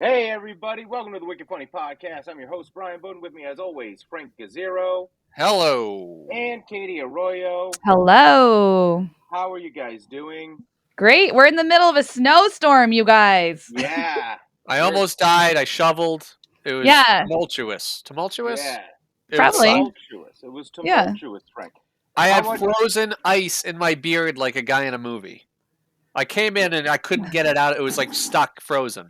Hey everybody, welcome to the Wicked Funny Podcast. I'm your host, Brian Bowden. With me as always, Frank Gazzero Hello. and Katie Arroyo. Hello. How are you guys doing? Great. We're in the middle of a snowstorm, you guys. Yeah, I we're almost died. I shoveled. It was Yeah, tumultuous. Tumultuous? yeah, It probably. sucked. tumultuous. It was Yeah. tumultuous, Frank. I How had much frozen ice in my beard like a guy in a movie. I came in and I couldn't get it out. It was like stuck, frozen.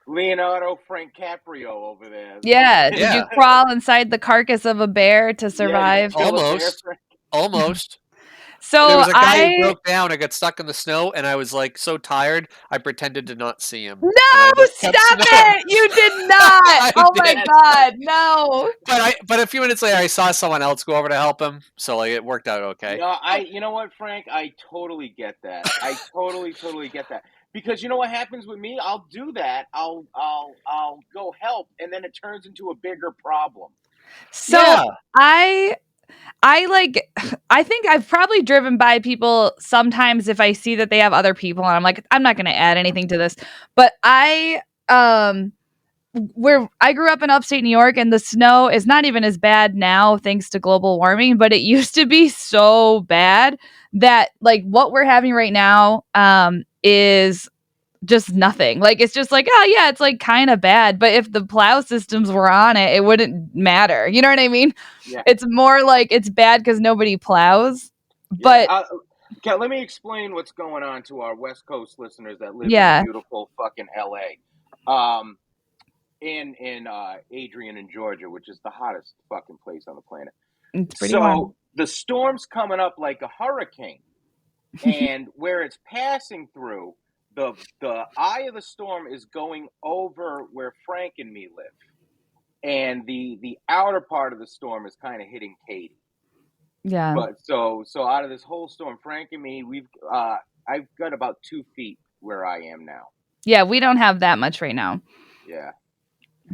Leonardo Frank Caprio over there? Yeah. Did you Yeah, crawl inside the carcass of a bear to Yeah, did you survive? kill a bear, almost. Frank? Almost. There So was a guy who I broke down and got stuck in the snow, and I was like so tired, I pretended to not see him. And I No, just kept stop snowing. it. You did not. I Oh my did. god, no. But a few minutes later, I saw someone else go over to help him, so like it worked out okay. No, you know what, Frank? I totally get that. I totally get that. Because you know what happens with me? I'll do that. I'll go help, and then it turns into a bigger problem. So Yeah. I think I've probably driven by people sometimes if I see that they have other people and I'm like, I'm not going to add anything to this. But where I grew up in upstate New York, and the snow is not even as bad now thanks to global warming, but it used to be so bad that like what we're having right now is just nothing. Like it's just like, oh yeah, it's like kind of bad, but if the plow systems were on it, it wouldn't matter. You know what I mean? Yeah. It's more like it's bad because nobody plows. Yeah. But Okay, let me explain what's going on to our West Coast listeners that live in yeah, beautiful fucking LA. In Adrian in Georgia, which is the hottest fucking place on the planet. it's pretty warm. So the storm's coming up like a hurricane. And where it's passing through, the eye of the storm is going over where Frank and me live, and the outer part of the storm is kind of hitting Katie. Yeah. But so out of this whole storm, Frank and me, I've got about 2 feet where I am now. Yeah, we don't have that much right now. Yeah,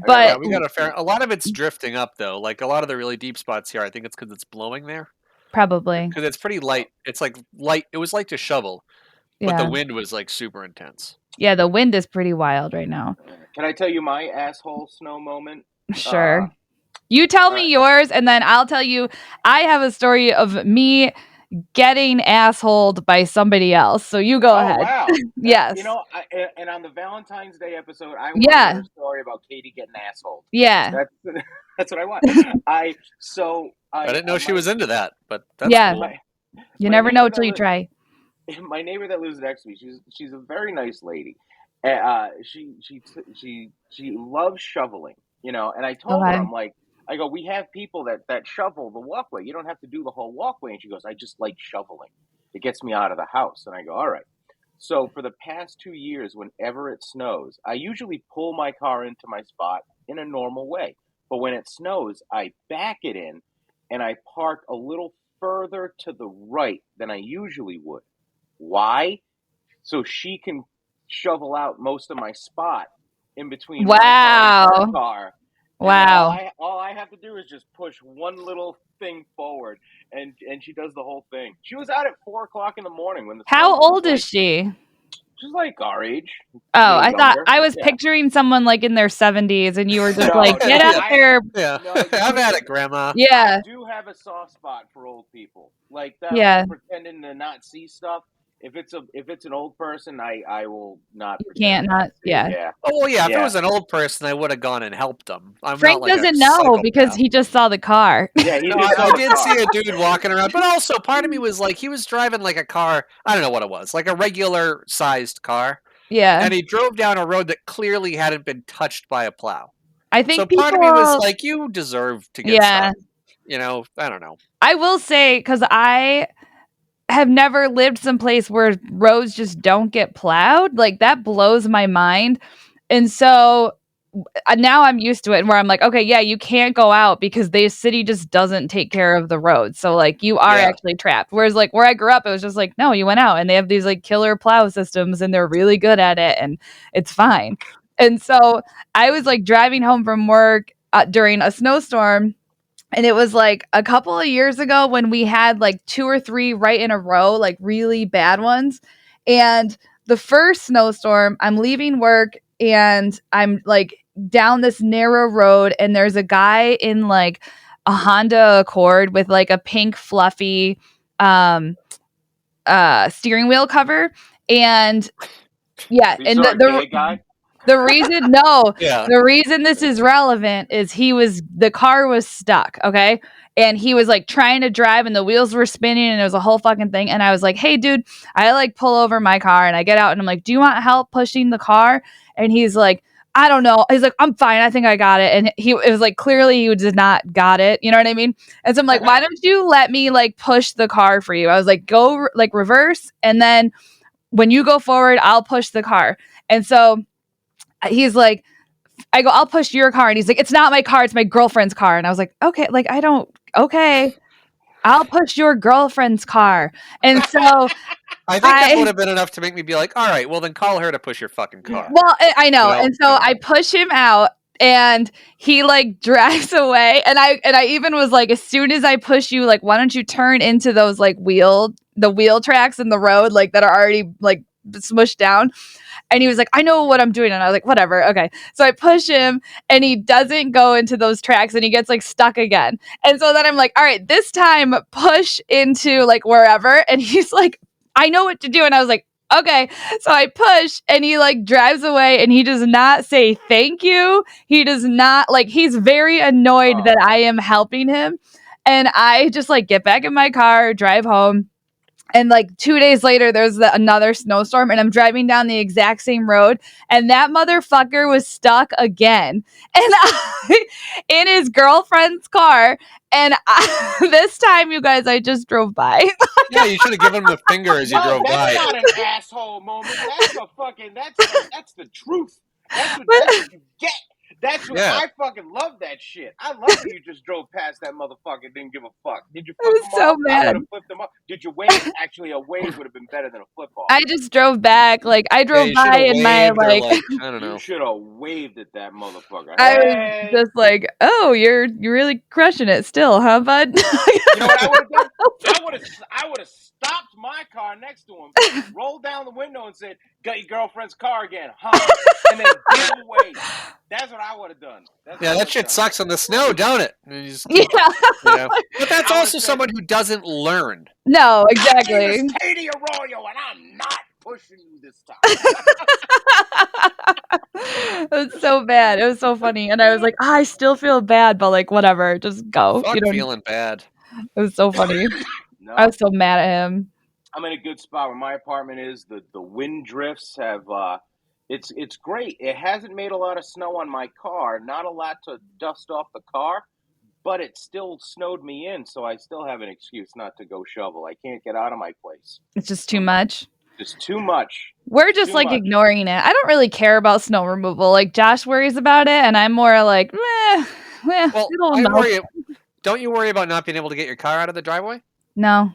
But Yeah, we got a lot of it's drifting up though. Like a lot of the really deep spots here, I think it's because it's blowing there. probably. Because it's pretty light. It's like light. It was light to shovel, but Yeah. the wind was like super intense. Yeah, the wind is pretty wild right now. Can I tell you my asshole snow moment? Sure. You tell me yours, and then I'll tell you. I have a story of me getting assholed by somebody else. So you go ahead. Wow. Yes. You know, and on the Valentine's Day episode, I want Yeah. to hear a story about Katie getting asshole. Yeah. That's what I want. I didn't know she was into that, but that's Yeah. cool. You my never know neighbor till you try. My neighbor that lives next to me, she's a very nice lady. She loves shoveling, you know. And I told her, Okay. I'm like, I go, we have people that shovel the walkway. You don't have to do the whole walkway. And she goes, I just like shoveling. It gets me out of the house. And I go, all right. So for the past 2 years, whenever it snows, I usually pull my car into my spot in a normal way. But when it snows, I back it in and I park a little further to the right than I usually would. Why? So she can shovel out most of my spot in between my car and her car. And then Wow. all I have to do is just push one little thing forward, and she does the whole thing. She was out at 4 o'clock in the morning when the How snow was old is she? She's like our age. Oh, a I little thought younger. I was Yeah. picturing someone like in their 70s, and you were just No, like, get no, out there. Yeah, No, I've had it, Grandma. Yeah. I do have a soft spot for old people. Like that Yeah. whole pretending to not see stuff. If it's an old person, I will not. You pretend can't not not. to see. Yeah. Yeah. Oh well, yeah. If it Yeah. was an old person, I would have gone and helped them. I'm Frank not like doesn't a know because psychopath. he just saw the car. Yeah, he No, just saw I the did car. see a dude walking around, but also part of me was like, he was driving like a car. I don't know what it was, like a regular sized car, Yeah. and he drove down a road that clearly hadn't been touched by a plow. I think So people. part of me was like, you deserve to get Yeah. stuck. You know, I don't know. I will say, because I have never lived someplace where roads just don't get plowed. Like that blows my mind. And so now I'm used to it, and where I'm like, okay, yeah, you can't go out because the city just doesn't take care of the roads. So like you are Yeah. actually trapped. Whereas like where I grew up, it was just like, no, you went out, and they have these like killer plow systems, and they're really good at it, and it's fine. And so I was like driving home from work during a snowstorm. And it was like a couple of years ago when we had like 2 or 3 right in a row, like really bad ones. And the first snowstorm, I'm leaving work and I'm like down this narrow road, and there's a guy in like a Honda Accord with like a pink fluffy steering wheel cover, and yeah, You and saw a gay guy? the reason no, Yeah. the reason this is relevant is the car was stuck, okay? And he was like trying to drive and the wheels were spinning and it was a whole fucking thing. And I was like, hey dude, I like pull over my car and I get out and I'm like, do you want help pushing the car? And he's like, I don't know. He's like, I'm fine. I think I got it. And it was like clearly he did not got it. You know what I mean? And so I'm like, why don't you let me like push the car for you? I was like, go like reverse. And then when you go forward, I'll push the car. And so he's like, I go, I'll push your car. And he's like, it's not my car. It's my girlfriend's car. And I was like, okay, like, okay, I'll push your girlfriend's car. And so I think that would have been enough to make me be like, all right, well then call her to push your fucking car. Well, I know. You know? And so I push him out and he like drives away. And I even was like, as soon as I push you, like, why don't you turn into those like the wheel tracks in the road, like that are already like smushed down. And he was like, I know what I'm doing. And I was like, whatever. Okay. So I push him and he doesn't go into those tracks and he gets like stuck again. And so then I'm like, all right, this time push into like wherever. And he's like, I know what to do. And I was like, okay. So I push and he like drives away and he does not say thank you. He does not like, he's very annoyed that I am helping him. And I just like get back in my car, drive home. And like 2 days later, there's another snowstorm, and I'm driving down the exact same road, and that motherfucker was stuck again, and in his girlfriend's car. And this time, you guys, I just drove by. Yeah, you should have given him the finger as you drove by. That's not an asshole moment. That's a fucking. That's the truth. That's what you get. That's what I fucking love that shit. I love that you just drove past that motherfucker and didn't give a fuck. Did you flip him so off? mad. I would have flipped him off. Did you wave? Actually, a wave would have been better than a flip off. I just drove back. Like, I drove by in my, like I don't know. You should have waved at that motherfucker. I was just like, oh, you're really crushing it still, huh, bud? You know what I would have done? I would have stopped my car next to him, rolled down the window and said, got your girlfriend's car again, huh? And then give away. That's what I would have done. That shit sucks in the snow, don't it? But that's also someone who doesn't learn. No, exactly. I'm Katie Arroyo, and I'm not pushing you this time. It was so bad. It was so funny. And I was like, I still feel bad, but like, whatever, just go. Fuck feeling bad. It was so funny. No. I was so mad at him. I'm in a good spot where my apartment is. The wind drifts have, it's great. It hasn't made a lot of snow on my car, not a lot to dust off the car, but it still snowed me in, so I still have an excuse not to go shovel. I can't get out of my place. It's just too much. Just too much. We're just like ignoring it. I don't really care about snow removal. Like Josh worries about it, and I'm more like, meh. Well, don't you worry about not being able to get your car out of the driveway? No.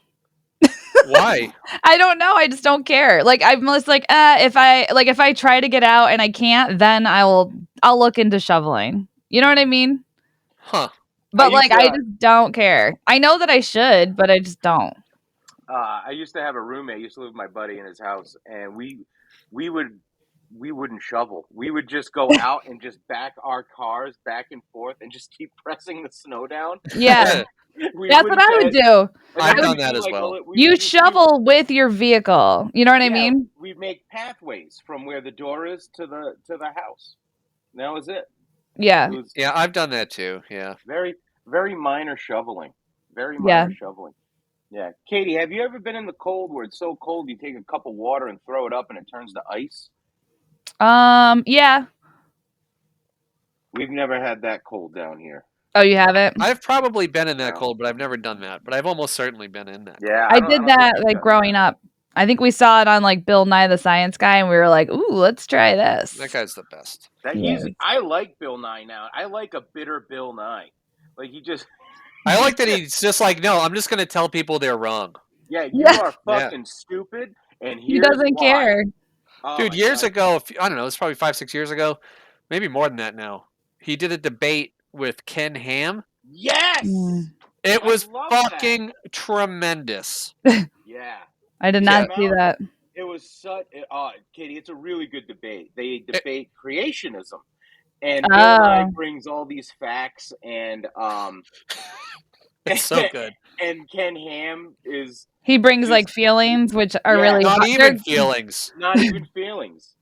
Why? I don't know. I just don't care. Like I'm just like, if I try to get out and I can't, then I'll look into shoveling. You know what I mean? Huh. But I just don't care. I know that I should, but I just don't. I used to have a roommate. I used to live with my buddy in his house, and we wouldn't shovel. We would just go out and just back our cars back and forth and just keep pressing the snow down. Yeah. That's what I would do. I've done that as well. You shovel with your vehicle. You know what I mean? We make pathways from where the door is to the house. That was it. Yeah. Yeah, I've done that too. Yeah. Very, very minor shoveling. Very minor shoveling. Yeah. Katie, have you ever been in the cold where it's so cold you take a cup of water and throw it up and it turns to ice? Yeah. We've never had that cold down here. Oh, you haven't? I've probably been in that cold, but I've never done that. But I've almost certainly been in that. Yeah. I did that like growing up. I think we saw it on like Bill Nye the Science Guy, and we were like, "Ooh, let's try this." That guy's the best. I like Bill Nye now. I like a bitter Bill Nye. Like he just. I like that he's just like, no, I'm just going to tell people they're wrong. Yeah, you are fucking stupid, and he doesn't care. Oh, dude, years ago, I don't know, it's probably 5-6 years ago, maybe more than that now. He did a debate with Ken Ham. Yes! It was fucking tremendous. Yeah. I did not see that. It was such, Katie. It's a really good debate. They debate creationism, and Bill Nye Oh, brings all these facts, and It's so good. and Ken Ham is he brings just like feelings, which are yeah, really Not hard. even feelings. not even feelings.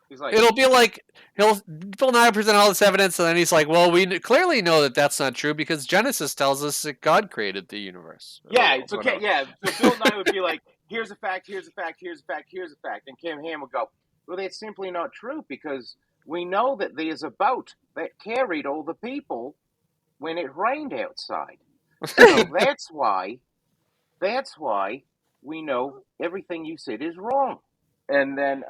He's like, It'll be like Bill Nye present all this evidence, and then he's like, "Well, we clearly know that that's not true because Genesis tells us that God created the universe." yeah, Or it's okay. whatever. Yeah, so Bill Nye would be like, "Here's a fact. Here's a fact. Here's a fact. Here's a fact," and Ken Ham would go, "Well, that's simply not true because we know that there's a boat that carried all the people when it rained outside. So that's why we know everything you said is wrong." And then,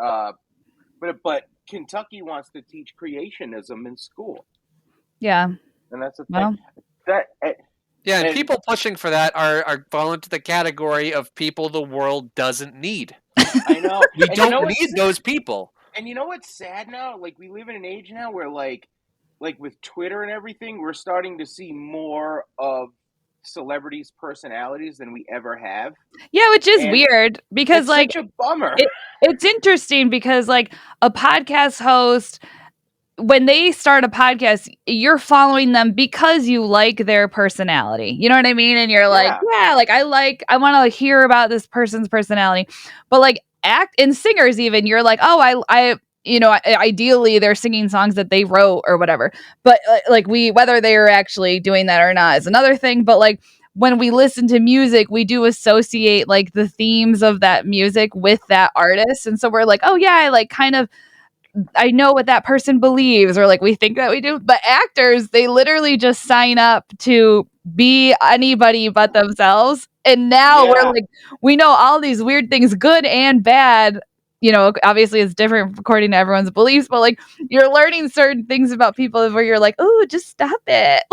but Kentucky wants to teach creationism in school, Yeah. and that's the thing. Well, That Yeah, and and people pushing for that are fall into the category of people the world doesn't need. I know, We and you don't know what's need those people. and you know what's sad now? Like we live in an age now where like with Twitter and everything, we're starting to see more of celebrities' personalities than we ever have, yeah, which is and weird because it's like such a bummer. it's interesting because like a podcast host, when they start a podcast, you're following them because you like their personality. You know what I mean? And you're like, Yeah, yeah, like I want to hear about this person's personality. But like act and singers, even you're like, oh, ideally they're singing songs that they wrote or whatever. But like whether they are actually doing that or not is another thing. But like when we listen to music, we do associate like the themes of that music with that artist. And so we're like, oh yeah, I like kind of I know what that person believes, or like we think that we do. But actors, they literally just sign up to be anybody but themselves. And now we're yeah, like, we know all these weird things, good and bad. You know, obviously it's different according to everyone's beliefs, but like you're learning certain things about people where you're like, oh, just stop it.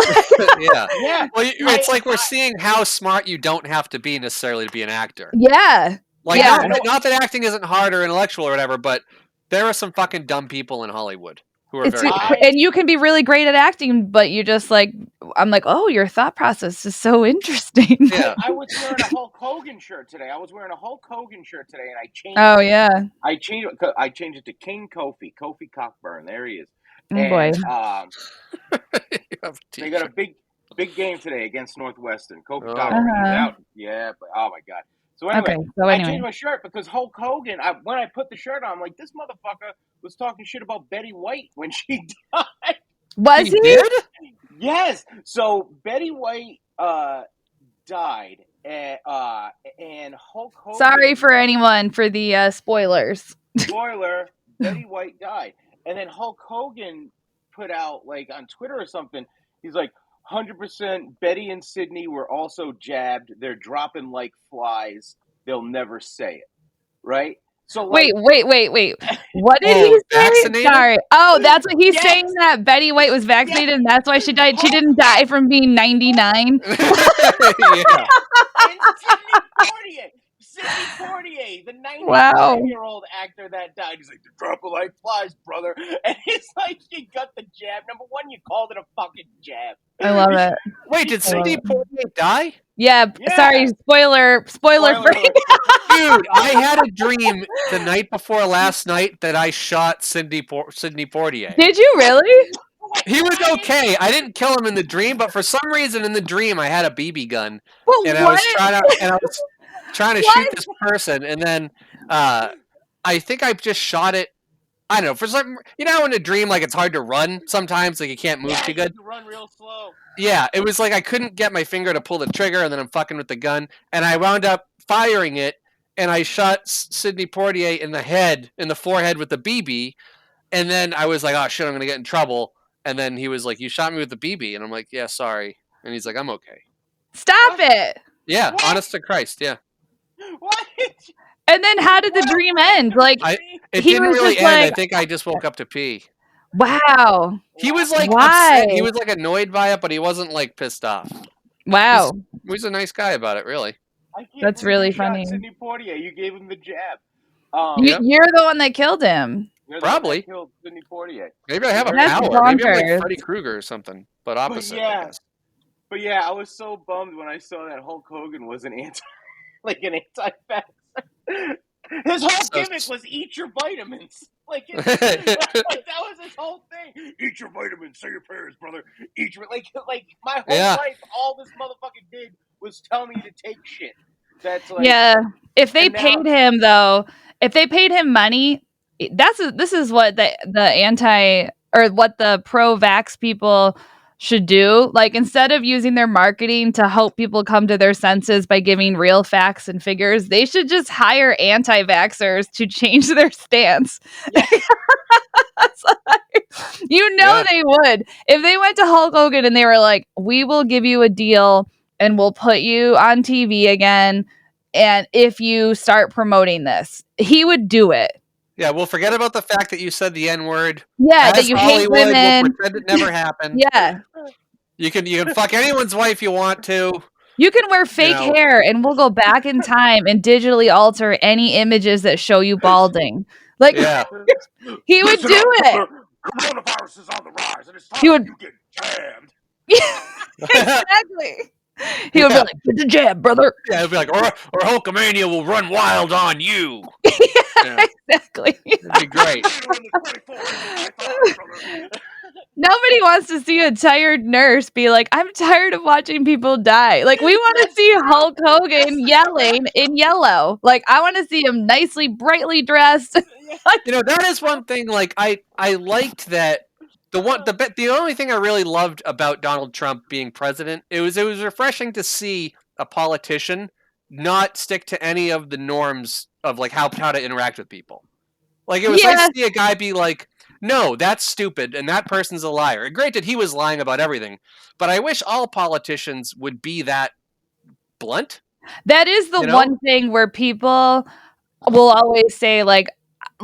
Yeah. yeah. Well, I, it's like we're I seeing how smart you don't have to be necessarily to be an actor. Yeah. Like, yeah, Yeah. you know, not that acting isn't hard or intellectual or whatever, but there are some fucking dumb people in Hollywood who are It's very bright. I and you can be really great at acting, but you just like I'm like, oh, your thought process is so interesting. Yeah. I was wearing a Hulk Hogan shirt today. I was wearing a Hulk Hogan shirt today, and Oh yeah. I changed it to King Kofi, Kofi Cockburn. There he is, Oh boy. and You have a they got a t-shirt. big game today against Northwestern. Kofi Oh. Cockburn, he's Uh-huh. out. Yeah, but oh my god. So Okay. anyway, So I anyway, changed my shirt because Hulk Hogan. When I put the shirt on, I'm like, this motherfucker was talking shit about Betty White when she died. was He he? did? Yes. So Betty White died, and Hulk Sorry Hogan. for anyone for the spoilers. Spoiler: Betty White died, and then Hulk Hogan put out like on Twitter or something. He's like, 100% Betty and Sydney were also jabbed. They're dropping like flies. They'll never say it, right? So Wait, like, wait, wait, wait. What did Oh, he say? vaccinated? Sorry. Oh, that's what he's yes, saying that Betty White was yes, vaccinated and that's why she died. She Hulk, didn't die from being 99. Yeah. and Sidney Poitier. Sidney Poitier, the 95 Wow. year old actor that died. He's like, they're dropping like flies, brother. And he's like, you got the jab. Number one, you called it a fucking jab. I love it. Wait, did I love Sidney it. Poitier die? Yeah, sorry, Yeah. spoiler Spoiler free. alert. Dude, I had a dream the night before last night that I shot Sidney Poitier. Did you really? He was okay. I didn't kill him in the dream, but for some reason in the dream I had a BB gun But and I what? was trying to shoot What? this person, and then I think I just shot it. I don't know, for some, in a dream, like it's hard to run sometimes, like you can't move Yeah, too you have good. to run real slow. Yeah, it was like I couldn't get my finger to pull the trigger, and then I'm fucking with the gun, and I wound up firing it, and I shot Sidney Poitier in the forehead with the BB, and then I was like, oh shit, I'm gonna get in trouble, and then he was like, you shot me with the BB, and I'm like, yeah, sorry, and he's like, I'm okay. Stop What? it. Yeah, What? honest to Christ, yeah. What? And then how did the What a dream end? random Like dream. It he didn't was really just end. I like, think I just woke up to pee. wow. He was Wow. like Why? upset. He was like annoyed by it, but he wasn't like pissed off. Wow. He was a nice guy about it, really. I can't That's believe you really shot funny. Sidney Poitier. You gave him the jab. Yep. You're the one that killed him. You're the one that Probably. killed Sidney Poitier. Maybe I have a Very That's good. power. Maybe I'm like bonkers. Freddy Krueger or something, but But opposite, I yeah, guess. I was so bummed when I saw that Hulk Hogan was an anti, like an anti-vaxxer. His whole gimmick was eat your vitamins. Like, that was his whole thing. Eat your vitamins, say your prayers, brother. Eat your like my whole life. All this motherfucker did was tell me to take shit. That's like, yeah. If they paid him though, if they paid him money, this is what the anti or what the pro-vax people should do. Like, instead of using their marketing to help people come to their senses by giving real facts and figures, they should just hire anti-vaxxers to change their stance. Yeah. They would. If they went to Hulk Hogan and they were like, we will give you a deal and we'll put you on TV again, and if you start promoting this, he would do it. Yeah, we'll forget about the fact that you said the N-word. Yeah, that you hate women. We'll pretend it never happened. Yeah. You can fuck anyone's wife you want to. You can wear fake hair and we'll go back in time and digitally alter any images that show you balding. Like, he would do it. Coronavirus is on the rise and it's time you get jammed. Yeah, exactly. He would be like, get the jab, brother. Yeah, he'd be like, or Hulkamania will run wild on you. Yeah, exactly. It'd be great. Nobody wants to see a tired nurse be like, I'm tired of watching people die. Like, we want to see Hulk Hogan yelling in yellow. Like, I want to see him nicely, brightly dressed. That is one thing. Like, I liked that. The only thing I really loved about Donald Trump being president, it was refreshing to see a politician not stick to any of the norms of like how to interact with people. Like, it was nice to see a guy be like, no, that's stupid, and that person's a liar. Granted, he was lying about everything, but I wish all politicians would be that blunt. That is the one thing where people will always say, like,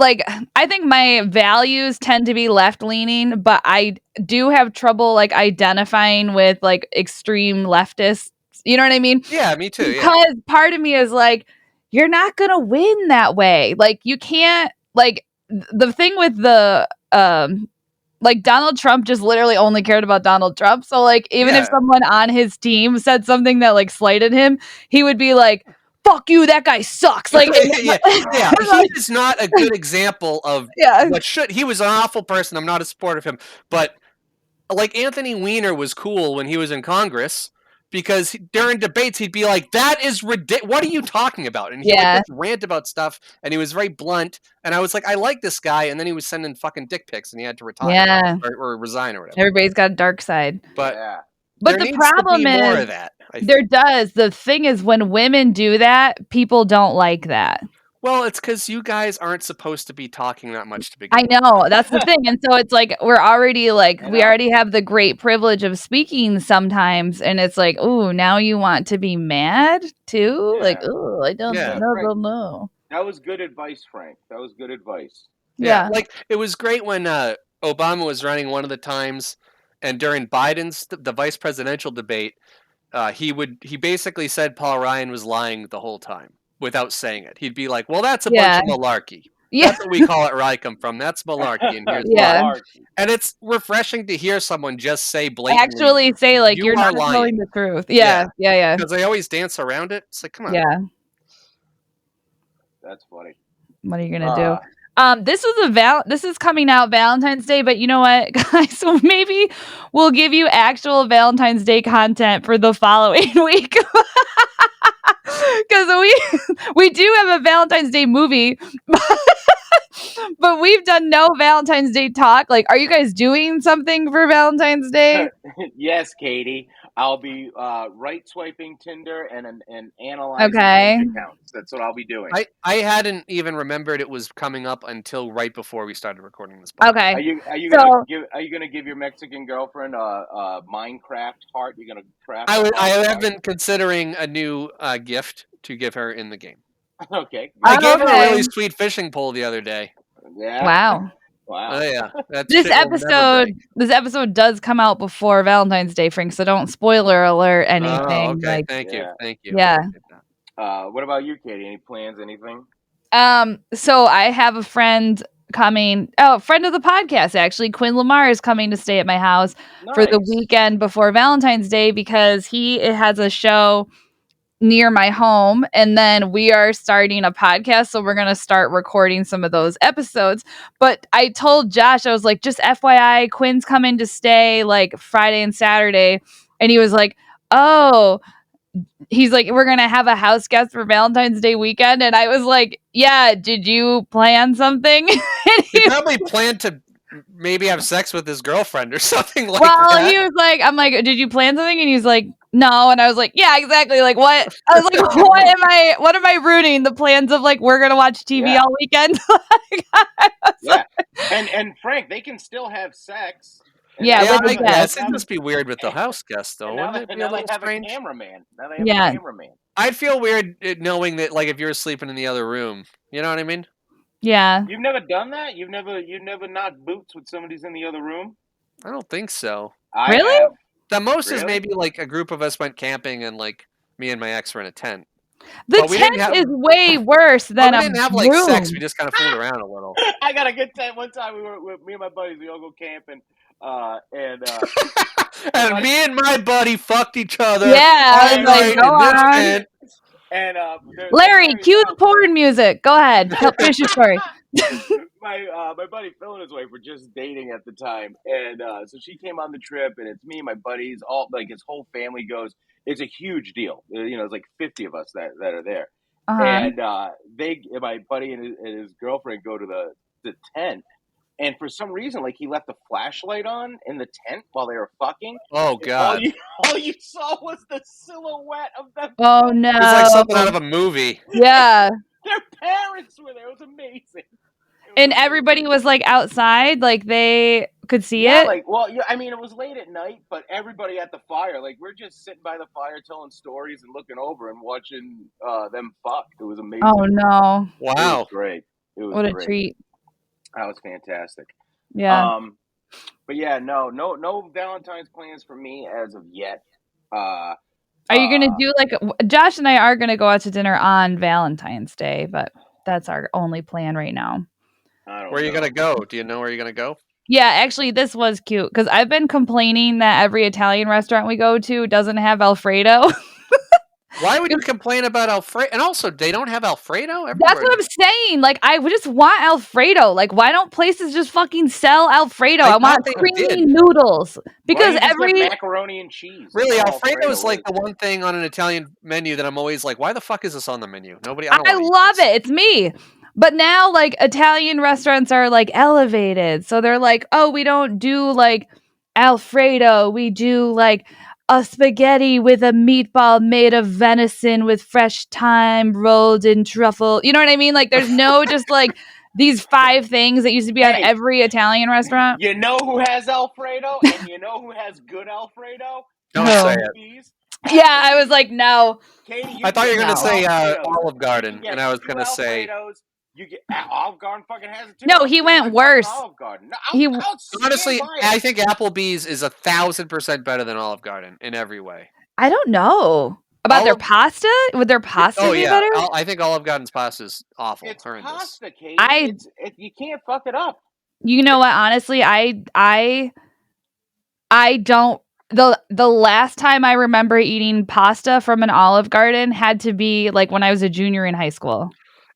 I think my values tend to be left-leaning, but I do have trouble, like, identifying with, like, extreme leftists. You know what I mean? Yeah, me too. Because part of me is like, you're not going to win that way. Like, you can't, like, the thing with the, like, Donald Trump just literally only cared about Donald Trump. So, like, even if someone on his team said something that, like, slighted him, he would be like, fuck you, that guy sucks. Like, he is not a good example of what should. He was an awful person. I'm not a supporter of him. But, like, Anthony Weiner was cool when he was in Congress, because during debates he'd be like, that is ridiculous. What are you talking about? And he would just rant about stuff, and he was very blunt. And I was like, I like this guy. And then he was sending fucking dick pics, and he had to retire or resign or whatever. Everybody's got a dark side. But the problem is more of that. There does. The thing is, when women do that, people don't like that. Well, it's because you guys aren't supposed to be talking that much to begin with. I know. That's the thing. And so it's like, we're already like, we already have the great privilege of speaking sometimes. And it's like, ooh, now you want to be mad too? Yeah. Like, ooh, I don't know. That was good advice, Frank. That was good advice. Yeah. Like, it was great when Obama was running one of the times, and during Biden's, the vice presidential debate, he basically said Paul Ryan was lying the whole time without saying it. He'd be like, well, that's a bunch of malarkey. Yeah. That's what we call it where I come from. That's malarkey, and here's malarkey. And it's refreshing to hear someone just say blatantly. Actually say, like, you're not telling the truth. Yeah. Because they always dance around it. It's like, come on. Yeah. That's funny. What are you going to do? This is coming out Valentine's Day, but you know what, guys? So maybe we'll give you actual Valentine's Day content for the following week. Because we do have a Valentine's Day movie, but we've done no Valentine's Day talk. Like, are you guys doing something for Valentine's Day? Yes, Katie. I'll be right swiping Tinder and analyzing accounts. That's what I'll be doing. I hadn't even remembered it was coming up until right before we started recording this podcast. Okay. Are you gonna give your Mexican girlfriend a Minecraft heart? You're gonna craft. I have been considering a new gift to give her in the game. Okay. I gave her a really sweet fishing pole the other day. Yeah. Wow. Oh yeah. This episode does come out before Valentine's Day, Frank, so don't spoiler alert anything. Oh, okay. Thank you. Yeah. What about you, Katie? Any plans? Anything? So I have a friend coming. Oh, friend of the podcast, actually. Quinn Lamar is coming to stay at my house for the weekend before Valentine's Day because he has a show near my home, and then we are starting a podcast, so we're going to start recording some of those episodes. But I told Josh, I was like, just FYI, Quinn's coming to stay like Friday and Saturday, and he was like, oh, he's like, we're going to have a house guest for Valentine's Day weekend, and I was like, yeah, did you plan something? And He probably planned to maybe have sex with his girlfriend or something like well, that. he was like, I'm like, did you plan something? And he's like, no. And I was like, yeah, exactly. Like, what? I was like, what am I ruining? The plans of like, we're going to watch TV Yeah. all weekend? Yeah. And Frank, they can still have sex. And Yeah, now Yeah, with I the they guess guest. it'd just be weird with the house guest, though. and now Wouldn't it they, be a now they little have a strange? cameraman. Now they have Yeah. a cameraman. I'd feel weird knowing that, like, if you were sleeping in the other room. You know what I mean? Yeah. You've never done that? You've never knocked boots with somebody's in the other room? I don't think so. I Really? have. The most is Really? maybe like a group of us went camping and like me and my ex were in a tent. The But we didn't tent have- is way worse But than we a didn't have like room. sex. We just kind of fooled around a little. I got a good time. One time we were with me and my buddies. We all go camping, And me and my buddy fucked each other Yeah, I all was like, night go in this on. tent. and Larry, cue the porn music. Go ahead. Finish your story. my buddy Phil and his wife were just dating at the time, and so she came on the trip, and it's me and my buddies, all like his whole family goes. It's a huge deal. It's like 50 of us that are there, and my buddy and his girlfriend go to the tent, and for some reason, like he left a flashlight on in the tent while they were fucking. Oh And god. all you saw was the silhouette of them. Oh no. It's like something out of a movie. Yeah. Their parents were there. It was amazing. And everybody was like outside, like they could see Yeah, it. like, well, yeah, I mean, it was late at night, but everybody at the fire, like, we're just sitting by the fire telling stories and looking over and watching them fuck. It was amazing. Oh no. It was Wow. great. It was What a great. treat. That was fantastic. Yeah. But yeah, no Valentine's plans for me as of yet. Are you gonna do like Josh and I are gonna go out to dinner on Valentine's Day, but that's our only plan right now. I don't Where are you know. gonna go? Do you know where you're gonna go? Yeah, actually, this was cute because I've been complaining that every Italian restaurant we go to doesn't have Alfredo. Why would you complain about Alfredo? And also, they don't have Alfredo everywhere. That's what I'm saying. Like, I would just want Alfredo. Like, why don't places just fucking sell Alfredo? I I want thought they creamy did. noodles because Why don't you just every have macaroni and cheese. Really, That's all Alfredo is like is. the one thing on an Italian menu that I'm always like, why the fuck is this on the menu? Nobody. I love it. It's me. But now, like, Italian restaurants are like elevated. So they're like, oh, we don't do like Alfredo. We do like a spaghetti with a meatball made of venison with fresh thyme rolled in truffle. You know what I mean? Like, there's no just like these 5 things that used to be on Hey. every Italian restaurant. You know who has Alfredo, and you know who has good Alfredo? Don't Who? say it. Applebee's. Yeah, I was like, no. Katie, I thought you were gonna No. say Alfredos. Olive Garden, You get and I was 2 gonna say. Alfredos. You get Olive Garden fucking has it too. No, he went worse. Olive Garden. No, He- Honestly, stand by I it. think Applebee's is 1,000% better than Olive Garden in every way. I don't know. About their Olive- pasta? Would their pasta Oh be yeah, better? I think Olive Garden's pasta is awful, It's horrendous. pasta, Katie. I- You can't fuck it up. You know what? Honestly, I don't. The last time I remember eating pasta from an Olive Garden had to be like when I was a junior in high school.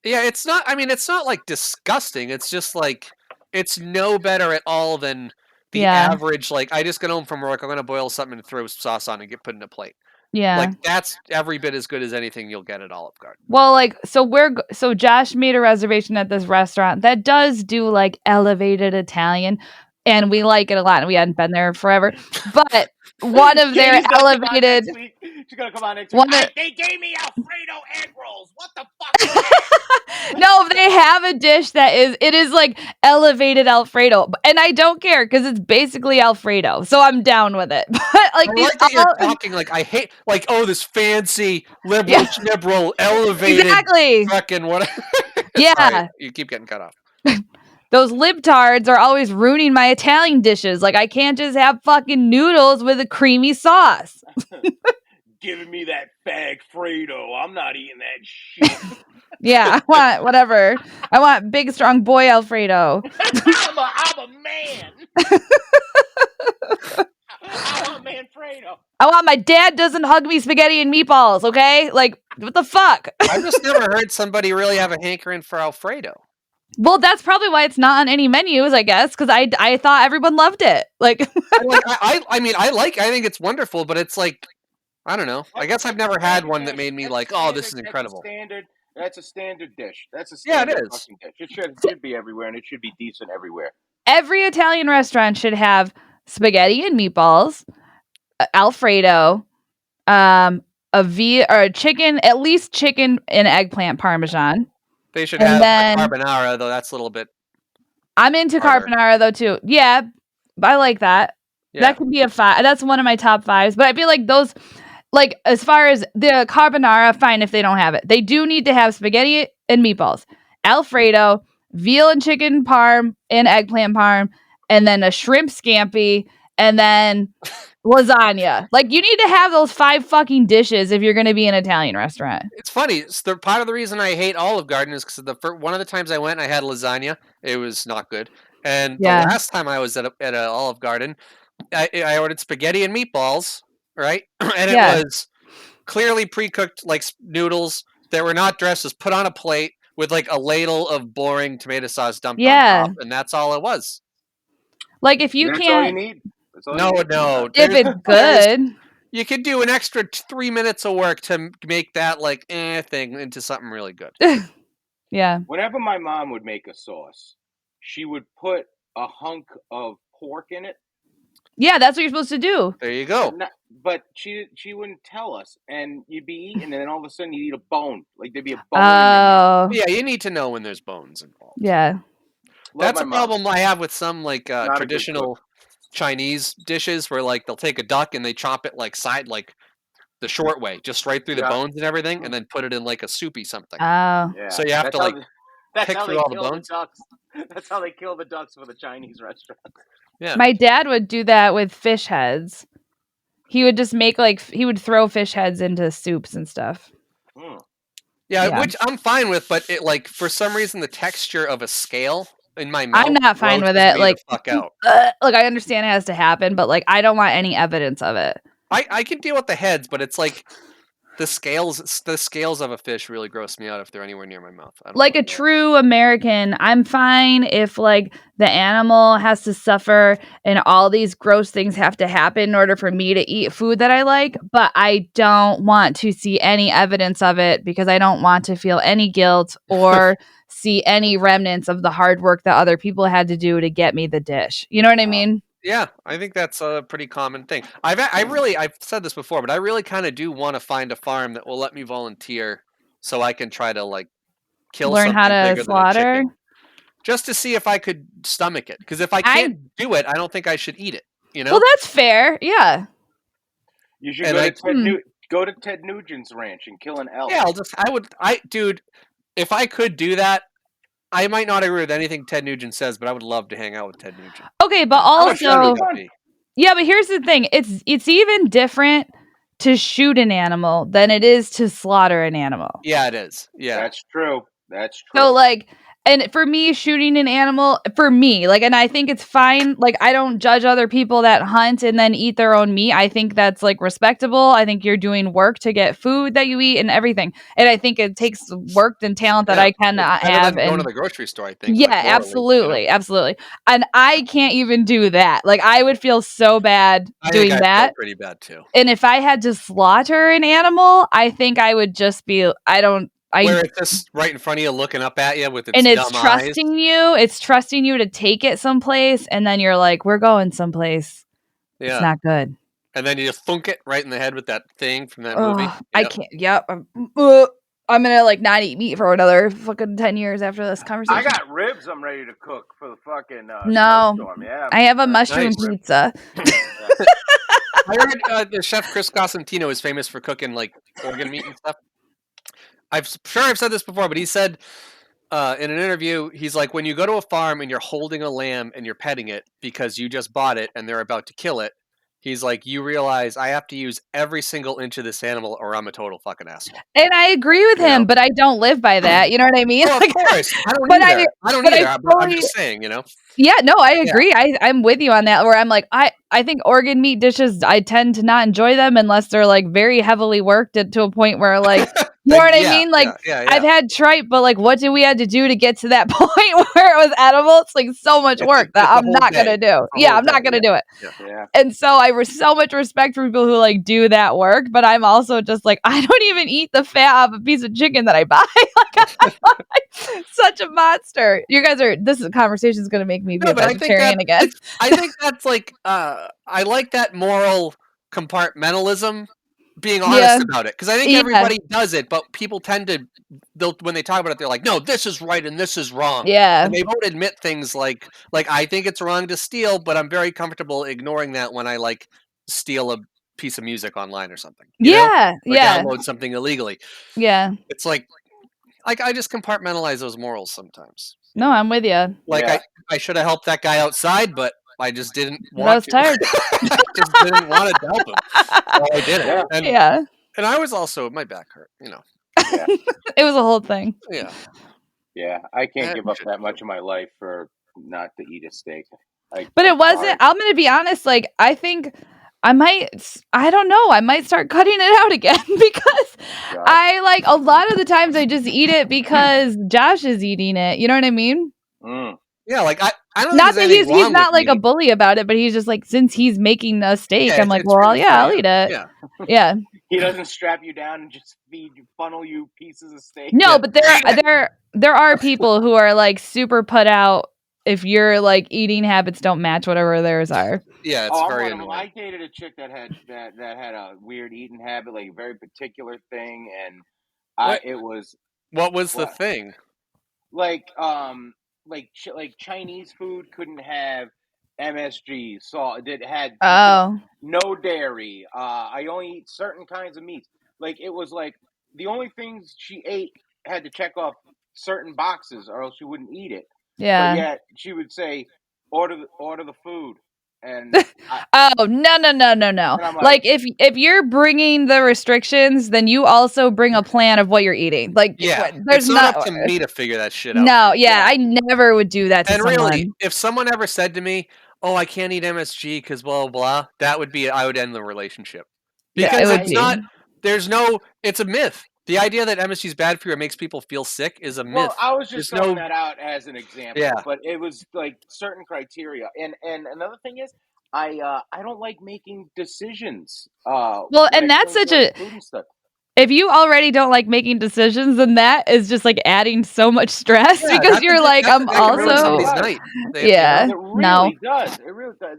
Yeah, it's not. I mean, it's not like disgusting. It's just like it's no better at all than the Yeah. average. Like I just got home from work. I'm gonna boil something and throw sauce on and get put in a plate. Yeah. Like that's every bit as good as anything you'll get at Olive Garden. Well, like so Josh made a reservation at this restaurant that does do like elevated Italian, and we like it a lot. And we hadn't been there forever, but one of their Katie's gonna come on elevated. next week. She's gonna come on next One week. of- They gave me Alfredo egg rolls. What the fuck? is that? No, they have a dish that is like elevated Alfredo, and I don't care because it's basically Alfredo, so I'm down with it. But like I these like that you're talking like I hate like this fancy liberal elevated exactly, fucking what. yeah. Sorry, you keep getting cut off. Those libtards are always ruining my Italian dishes. Like I can't just have fucking noodles with a creamy sauce. Giving me that fag Fredo. I'm not eating that shit. Yeah, I want whatever. I want big, strong boy Alfredo. I'm a man. I want man Fredo. Alfredo. I want my dad doesn't hug me spaghetti and meatballs, okay? Like, what the fuck? I've just never heard somebody really have a hankering for Alfredo. Well, that's probably why it's not on any menus, I guess, because I thought everyone loved it. Like, I think it's wonderful, but it's like, I don't know. I guess I've never had one that made me like, oh, this is incredible. That's a standard dish. That's a Yeah, it standard is. fucking dish. It should be everywhere, and it should be decent everywhere. every Italian restaurant should have spaghetti and meatballs, Alfredo, a chicken, at least chicken and eggplant parmesan. They should And have then- carbonara, though that's a little bit. I'm into harder. carbonara though too. Yeah, I like that. Yeah. That could be a 5. That's one of my top 5s. But I feel like those, like as far as the carbonara, fine if they don't have it. They do need to have spaghetti and meatballs, Alfredo, veal and chicken parm and eggplant parm, and then a shrimp scampi, and then lasagna. Like you need to have those 5 fucking dishes if you're going to be an Italian restaurant. It's funny. It's part of the reason I hate Olive Garden is because one of the times I went, I had lasagna. It was not good. And Yeah. the last time I was at an Olive Garden, I ordered spaghetti and meatballs, right? And it Yeah. was clearly pre-cooked like noodles that were not dressed, just put on a plate with like a ladle of boring tomato sauce dumped Yeah. on top, and that's all it was. Like if you That's all you can't, need. That's all No, you need. no. if it's good, You could do an extra 3 minutes of work to make that like thing into something really good. yeah. Whenever my mom would make a sauce, she would put a hunk of pork in it. Yeah, that's what you're supposed to do. There you go. But she wouldn't tell us, and you'd be eating, and then all of a sudden you'd eat a bone. Like there'd be a bone. Oh. Yeah, you need to know when there's bones involved. Yeah. Love That's a my mom. problem I have with some like Not a good traditional Chinese dishes where like they'll take a duck and they chop it like the short way, just right through the Yeah. bones and everything, and then put it in like a soupy something. Oh. Yeah. So you have That's to how like that's pick how through they all the kill bones? ducks. That's how they kill the ducks for the Chinese restaurant. Yeah. My dad would do that with fish heads. He would just make he would throw fish heads into soups and stuff. Yeah, Yeah. which I'm fine with, but it like for some reason the texture of a scale in my mouth. I'm not fine with grosses it. me Like, the fuck out. like I understand it has to happen, but like I don't want any evidence of it. I can deal with the heads, but it's like the scales of a fish really gross me out if they're anywhere near my mouth. I don't Like know. a true American, I'm fine if like the animal has to suffer and all these gross things have to happen in order for me to eat food that I like, but I don't want to see any evidence of it because I don't want to feel any guilt or see any remnants of the hard work that other people had to do to get me the dish. You know what I mean? Yeah, I think that's a pretty common thing. I've said this before, but I really kind of do want to find a farm that will let me volunteer so I can try to like kill Learn how something to bigger slaughter. than a chicken, just to see if I could stomach it. Because if I can't do it, I don't think I should eat it. You know? Well, that's fair. Yeah. You should And go to Ted Nugent's ranch and kill an elk. Yeah, dude, if I could do that, I might not agree with anything Ted Nugent says, but I would love to hang out with Ted Nugent. Okay, but How much fun also, would that be? yeah, but here's the thing. It's even different to shoot an animal than it is to slaughter an animal. Yeah, it is. Yeah. That's true. That's true. So like, and for me, shooting an animal, for me, like, and I think it's fine. Like, I don't judge other people that hunt and then eat their own meat. I think that's like respectable. I think you're doing work to get food that you eat and everything. And I think it takes work and talent that I cannot Better have. than going And to the grocery store, I think. yeah, like, morally, absolutely, absolutely. And I can't even do that. Like, I would feel so bad doing I that. feel pretty bad too. And if I had to slaughter an animal, I think I would just be. Where it's just right in front of you, looking up at you with its and it's dumb trusting eyes. you. It's trusting you to take it someplace, and then you're like, "We're going someplace." Yeah. It's not good. And then you just thunk it right in the head with that thing from that Ugh, movie. I Yep. can't. Yep. I'm gonna like not eat meat for another fucking 10 years after this conversation. I got ribs I'm ready to cook for the fucking No, snowstorm. Yeah, I have a mushroom Nice. pizza. I heard the chef Chris Cosentino is famous for cooking like organ meat and stuff. I've said this before, but he said in an interview, he's like, when you go to a farm and you're holding a lamb and you're petting it because you just bought it and they're about to kill it, He's like, you realize I have to use every single inch of this animal or I'm a total fucking asshole. And I agree with him, but I don't live by that. You know what I mean? Oh, of course. I don't but either. I don't but either. I But I'm fully- just saying, you know? Yeah, no, I agree. I'm with you on that. Where I'm like, I think organ meat dishes, I tend to not enjoy them unless they're like very heavily worked to a point where like, you know what I mean? Like, I've had tripe, but like, what did we had to do to get to that point where it was edible? It's like so much work that I'm not gonna do. Yeah, I'm not gonna do it. Yeah. And so I so much respect for people who like do that work, but I'm also just like, I don't even eat the fat of a piece of chicken that I buy. Like, I'm like, such a monster. You guys are. This conversation is gonna make me be a vegetarian again. I think that's like I like that moral compartmentalism, being honest about it, because I think everybody does it, but people tend to, when they talk about it, they're like, no, this is right and this is wrong. Yeah, and they won't admit things like I think it's wrong to steal, but I'm very comfortable ignoring that when I like steal a piece of music online or something. You know? Or download something illegally. Yeah, it's like I just compartmentalize those morals sometimes. No, I'm with you. Like I should have helped that guy outside, but I just didn't want I was tired. I just didn't want to help him. So I did it. And I was also, my back hurt, you know. Yeah. It was a whole thing. Yeah. Yeah, I can't give up that much of my life for not to eat a steak. But it wasn't, I'm going to be honest, like, I think I don't know, I might start cutting it out again because I like, a lot of the times I just eat it because Josh is eating it. You know what I mean? Yeah, like, I don't not that he's not like a bully about it, but he's just like, since he's making a steak, I'm like, well, I'll eat it. Yeah. He doesn't strap you down and just funnel you pieces of steak. No, but there are people who are like super put out if your like eating habits don't match whatever theirs are. Yeah, it's very annoying. I dated a chick that had a weird eating habit, like a very particular thing, and what was the thing? Like Chinese food couldn't have MSG salt. It had no dairy. I only eat certain kinds of meats. Like it was like the only things she ate had to check off certain boxes, or else she wouldn't eat it. Yeah. But yet she would say, "Order the food." And no. Like if you're bringing the restrictions, then you also bring a plan of what you're eating. Like there's not up to me to figure that shit out. No, I never would do that to someone. And really, if someone ever said to me, "Oh, I can't eat MSG because blah blah," that would be I would end the relationship because it's a myth. The idea that MSG is bad for you or makes people feel sick is a myth. Well, I was just throwing that out as an example, but it was like certain criteria. And another thing is, I don't like making decisions. Well, and that's such a. If you already don't like making decisions, then that is just like adding so much stress because you're like, I'm also. Yeah, it really does. It really does.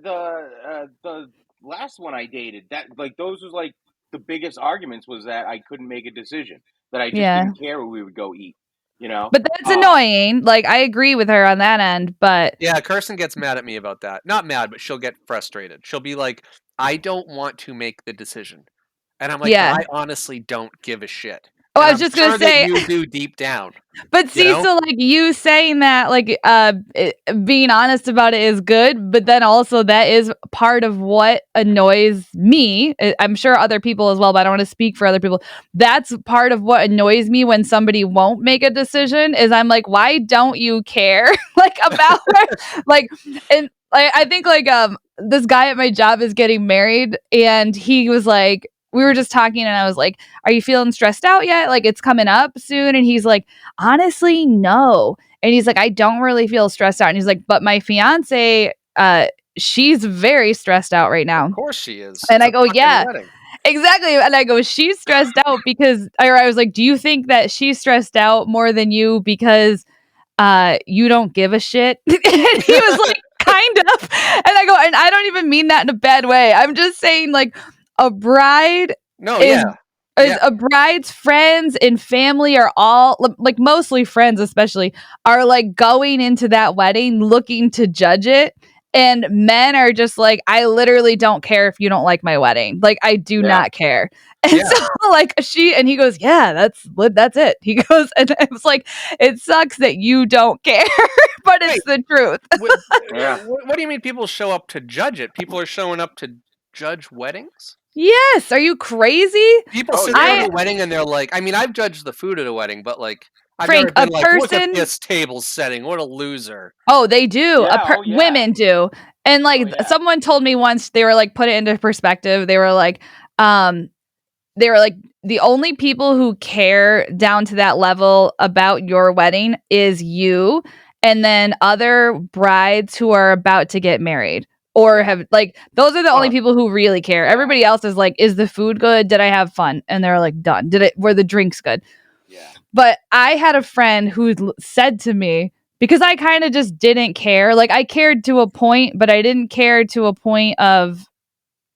The last one I dated, that like those was like. The biggest arguments was that I couldn't make a decision, that I just didn't care where we would go eat, you know? But that's annoying. Like, I agree with her on that end, but... Yeah, Kirsten gets mad at me about that. Not mad, but she'll get frustrated. She'll be like, I don't want to make the decision. And I'm like, I honestly don't give a shit. Oh, I was just going to say... you do deep down. But see, so like you saying that, like being honest about it is good, but then also that is part of what annoys me. I'm sure other people as well, but I don't want to speak for other people. That's part of what annoys me when somebody won't make a decision is I'm like, why don't you care like about like, and I think like this guy at my job is getting married and he was like, we were just talking and I was like, are you feeling stressed out yet? Like it's coming up soon. And he's like, honestly, no. And he's like, I don't really feel stressed out. And he's like, but my fiance, she's very stressed out right now. Of course she is. And I go, yeah, exactly. And I go, she's stressed out because I was like, do you think that she's stressed out more than you because you don't give a shit? And he was like, kind of. And I go, and I don't even mean that in a bad way. I'm just saying like, a bride a bride's friends and family are all like mostly friends especially are like going into that wedding looking to judge it, and men are just like, I literally don't care if you don't like my wedding, like I do not care. And so like he goes, that's it. He goes, and I was like, it sucks that you don't care, but it's the truth. What do you mean people show up to judge it? People are showing up to judge weddings? Yes. Are you crazy? People Oh, sit there yeah. at a wedding and they're like, I mean, I've judged the food at a wedding, but like, I've Frank, never a been like, look at person. this table setting. What a loser. Oh, they do. Yeah, oh, yeah. Women do. And like Oh, yeah. someone told me once, they were like, put it into perspective. They were like, the only people who care down to that level about your wedding is you, and then other brides who are about to get married or Yeah. have like those are the only Oh. people who really care. Yeah. Everybody else is like, is the food good? Did I have fun? And they're like, done. Were the drinks good? Yeah. But I had a friend who said to me, because I kind of just didn't care. Like I cared to a point, but I didn't care to a point of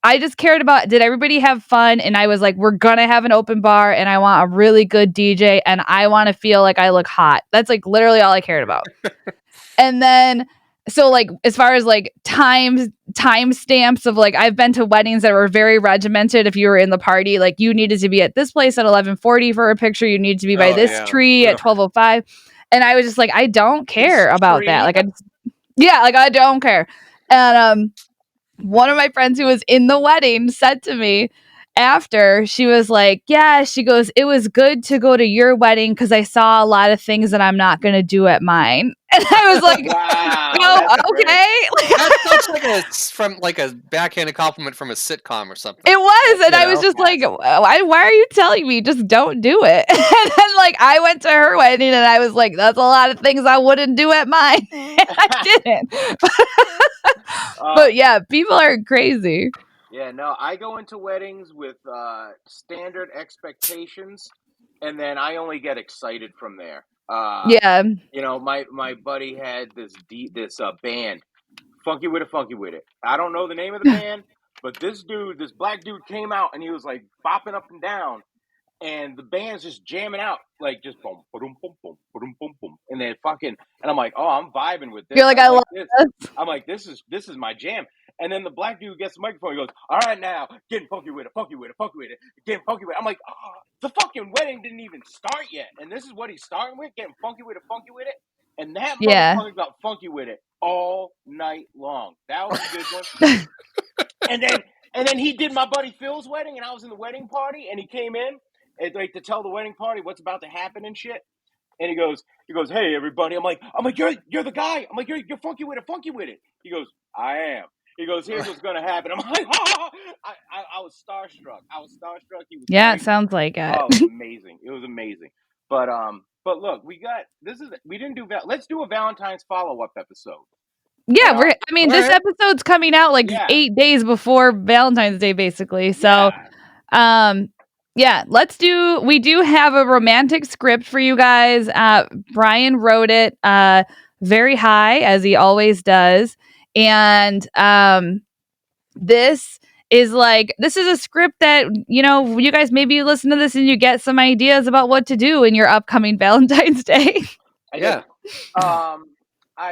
I just cared about did everybody have fun? And I was like, we're gonna have an open bar and I want a really good DJ and I want to feel like I look hot. That's like literally all I cared about. And then so like as far as like time stamps of like I've been to weddings that were very regimented. If you were in the party, like you needed to be at this place at 11:40 for a picture, you need to be by this tree at 12:05. And I was just like, I don't care about that. Like I don't care. And one of my friends who was in the wedding said to me after, she was like, yeah, she goes, it was good to go to your wedding because I saw a lot of things that I'm not going to do at mine. And I was like, Wow. oh, okay. That's like a backhanded compliment from a sitcom or something. It was. And I was just like, why are you telling me? Just don't do it. And then like I went to her wedding and I was like, that's a lot of things I wouldn't do at mine. And I didn't. But yeah, people are crazy. Yeah, no, I go into weddings with standard expectations, and then I only get excited from there. Yeah. You know, my buddy had this band, Funky With It. I don't know the name of the band, but this black dude came out and he was like bopping up and down, and the band's just jamming out, like just boom, boom, boom, boom, boom, boom, boom, and then and I'm like, oh, I'm vibing with this. You're like, I love this. this. I'm like, this is my jam. And then the black dude gets the microphone. He goes, all right, now getting funky with it, getting funky with it. I'm like, oh, the fucking wedding didn't even start yet, and this is what he's starting with, getting funky with it. And that motherfucker got funky with it all night long. That was a good one. And then he did my buddy Phil's wedding, and I was in the wedding party, and he came in and like to tell the wedding party what's about to happen and shit. And he goes, hey everybody. I'm like, you're the guy. I'm like, you're funky with it. He goes, I am. He goes, here's what's gonna happen. I'm like, oh! I was starstruck. He was yeah, great. It sounds like it. Oh, it was amazing. It was amazing. But look, we didn't do let's do a Valentine's follow-up episode. Yeah, this episode's coming out like 8 days before Valentine's Day, basically. So, we do have a romantic script for you guys. Brian wrote it very high, as he always does. And this is a script that, you guys maybe listen to this and you get some ideas about what to do in your upcoming Valentine's Day. Yeah. I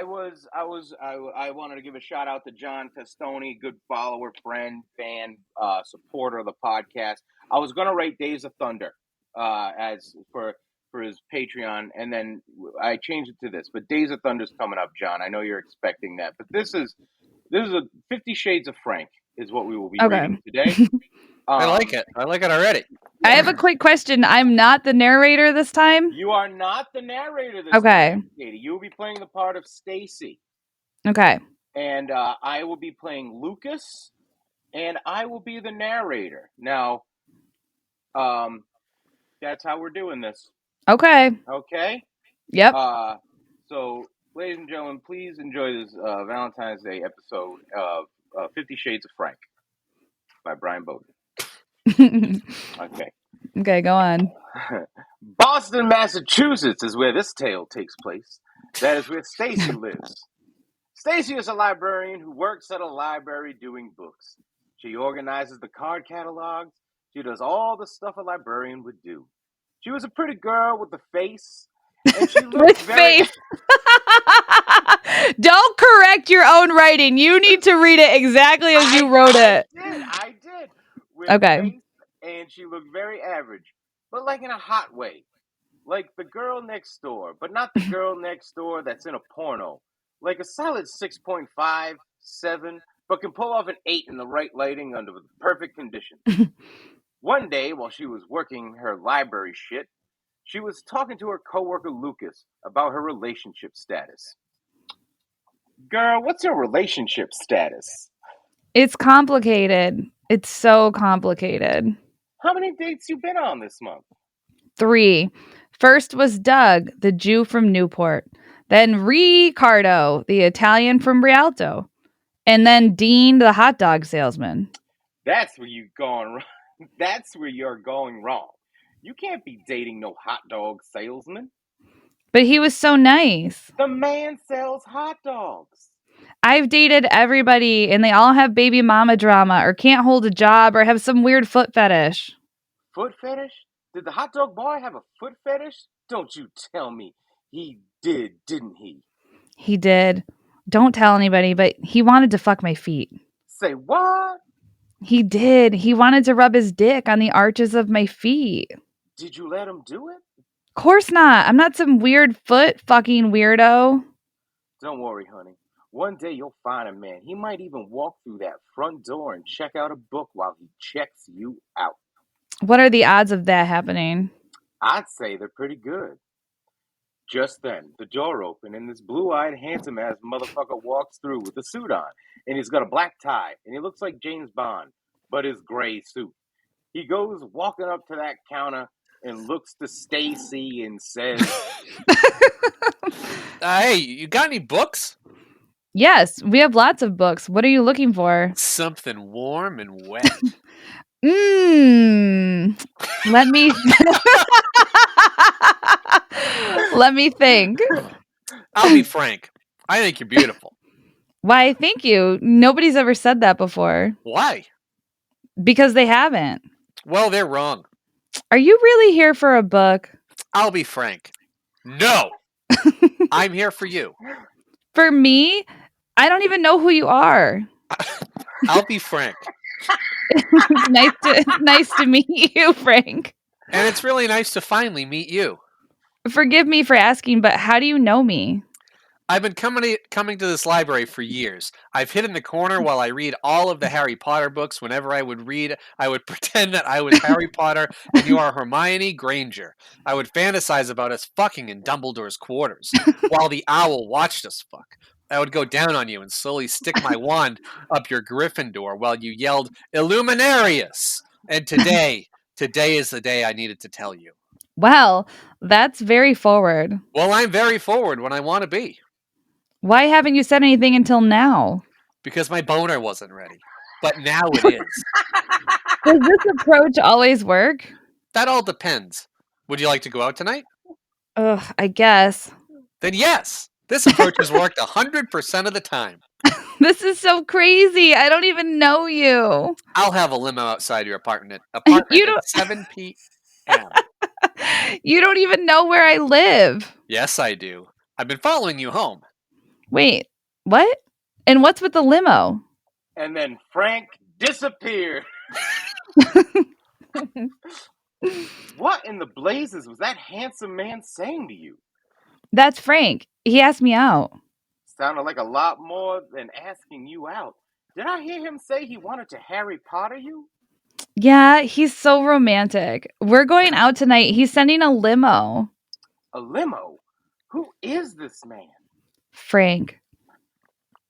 wanted to give a shout out to John Testoni, good follower, friend, fan, supporter of the podcast. I was gonna write Days of Thunder as for his Patreon, and then I changed it to this. But Days of Thunder's coming up, John. I know you're expecting that, but this is a 50 Shades of Frank is what we will be reading today. I like it. I like it already. I have a quick question. I'm not the narrator this time? You are not the narrator this time, Katie. You will be playing the part of Stacy. Okay. And I will be playing Lucas, and I will be the narrator. Now, that's how we're doing this. Okay. Okay? Yep. So, ladies and gentlemen, please enjoy this Valentine's Day episode of 50 Shades of Frank by Brian Bowden. Okay. Okay, go on. Boston, Massachusetts is where this tale takes place. That is where Stacy lives. Stacy is a librarian who works at a library doing books. She organizes the card catalogs. She does all the stuff a librarian would do. She was a pretty girl with a face, and she looked face. Don't correct your own writing. You need to read it exactly as you wrote it. I did. Okay. Face, and she looked very average, but like in a hot way. Like the girl next door, but not the girl next door that's in a porno. Like a solid 6.5, 7, but can pull off an 8 in the right lighting under the perfect conditions. One day, while she was working her library shit, she was talking to her coworker Lucas about her relationship status. Girl, what's your relationship status? It's complicated. It's so complicated. How many dates you been on this month? 3. First was Doug, the Jew from Newport. Then Ricardo, the Italian from Rialto. And then Dean, the hot dog salesman. That's where you're going wrong. That's where you're going wrong. You can't be dating no hot dog salesman. But he was so nice. The man sells hot dogs. I've dated everybody and they all have baby mama drama or can't hold a job or have some weird foot fetish. Foot fetish? Did the hot dog boy have a foot fetish? Don't you tell me. He did, didn't he? He did. Don't tell anybody, but he wanted to fuck my feet. Say what? He did. He wanted to rub his dick on the arches of my feet. Did you let him do it? Of course not. I'm not some weird foot fucking weirdo. Don't worry, honey. One day you'll find a man. He might even walk through that front door and check out a book while he checks you out. What are the odds of that happening? I'd say they're pretty good. Just then, the door opened and this blue-eyed, handsome-ass motherfucker walks through with a suit on. And he's got a black tie. And he looks like James Bond, but his gray suit. He goes walking up to that counter and looks to Stacy and says, Hey, you got any books? Yes, we have lots of books. What are you looking for? Something warm and wet. Let me Let me think. I'll be frank. I think you're beautiful. Why, thank you. Nobody's ever said that before. Why? Because they haven't. Well, they're wrong. Are you really here for a book? I'll be frank. No. I'm here for you. For me? I don't even know who you are. I'll be frank. Nice to meet you, Frank. And it's really nice to finally meet you. Forgive me for asking, but how do you know me? I've been coming to this library for years. I've hid in the corner while I read all of the Harry Potter books. Whenever I would read, I would pretend that I was Harry Potter and you are Hermione Granger. I would fantasize about us fucking in Dumbledore's quarters while the owl watched us fuck. I would go down on you and slowly stick my wand up your Gryffindor while you yelled, Illuminarius! And today is the day I needed to tell you. Well, that's very forward. Well, I'm very forward when I want to be. Why haven't you said anything until now? Because my boner wasn't ready. But now it is. Does this approach always work? That all depends. Would you like to go out tonight? Ugh, I guess. Then yes. This approach has worked 100% of the time. This is so crazy. I don't even know you. I'll have a limo outside your apartment You don't- at 7 p.m. You don't even know where I live. Yes, I do. I've been following you home. Wait, what? And what's with the limo? and then Frank disappeared. What in the blazes was that handsome man saying to you? That's Frank. He asked me out. Sounded like a lot more than asking you out. Did I hear him say he wanted to Harry Potter you? Yeah, he's so romantic. We're going out tonight. He's sending a limo. A limo? Who is this man? Frank.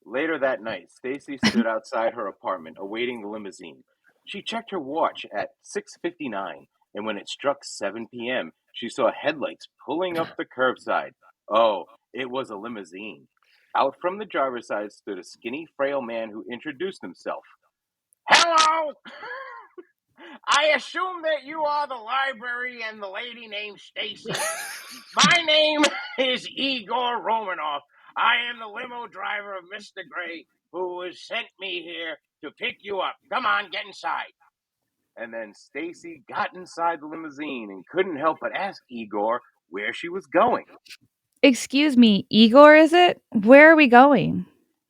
Later that night, Stacy stood outside her apartment awaiting the limousine. She checked her watch at 6:59, and when it struck 7 p.m., she saw headlights pulling up the curbside. Oh, it was a limousine. Out from the driver's side stood a skinny, frail man who introduced himself. Hello! I assume that you are the library and the lady named Stacy. My name is Igor Romanov. I am the limo driver of Mr. Gray, who has sent me here to pick you up. Come on, get inside. And then Stacy got inside the limousine and couldn't help but ask Igor where she was going. Excuse me, Igor, is it? Where are we going?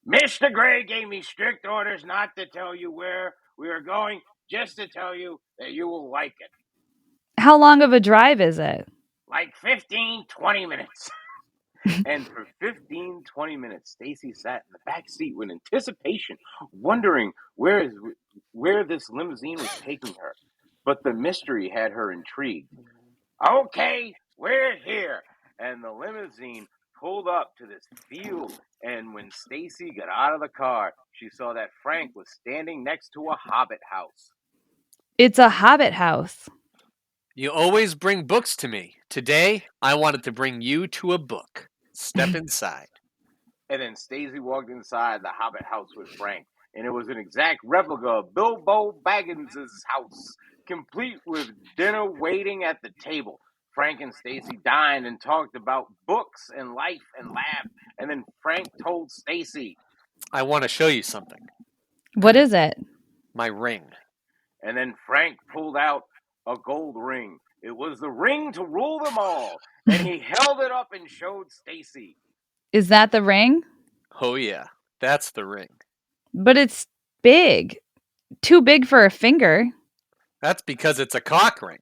Mr. Gray gave me strict orders not to tell you where we are going, just to tell you that you will like it. How long of a drive is it? Like 15, 20 minutes. And for 15, 20 minutes, Stacy sat in the back seat with anticipation, wondering where this limousine was taking her. But the mystery had her intrigued. Okay, we're here. And the limousine pulled up to this field. And when Stacy got out of the car, she saw that Frank was standing next to a hobbit house. It's a hobbit house. You always bring books to me. Today, I wanted to bring you to a book. Step inside. And then Stacy walked inside the hobbit house with Frank. And it was an exact replica of Bilbo Baggins' house, complete with dinner waiting at the table. Frank and Stacy dined and talked about books and life and laughed. And then Frank told Stacy, I want to show you something. What is it? My ring. And then Frank pulled out a gold ring. It was the ring to rule them all. And he held it up and showed Stacy. Is that the ring? Oh, yeah. That's the ring. But it's big. Too big for a finger. That's because it's a cock ring.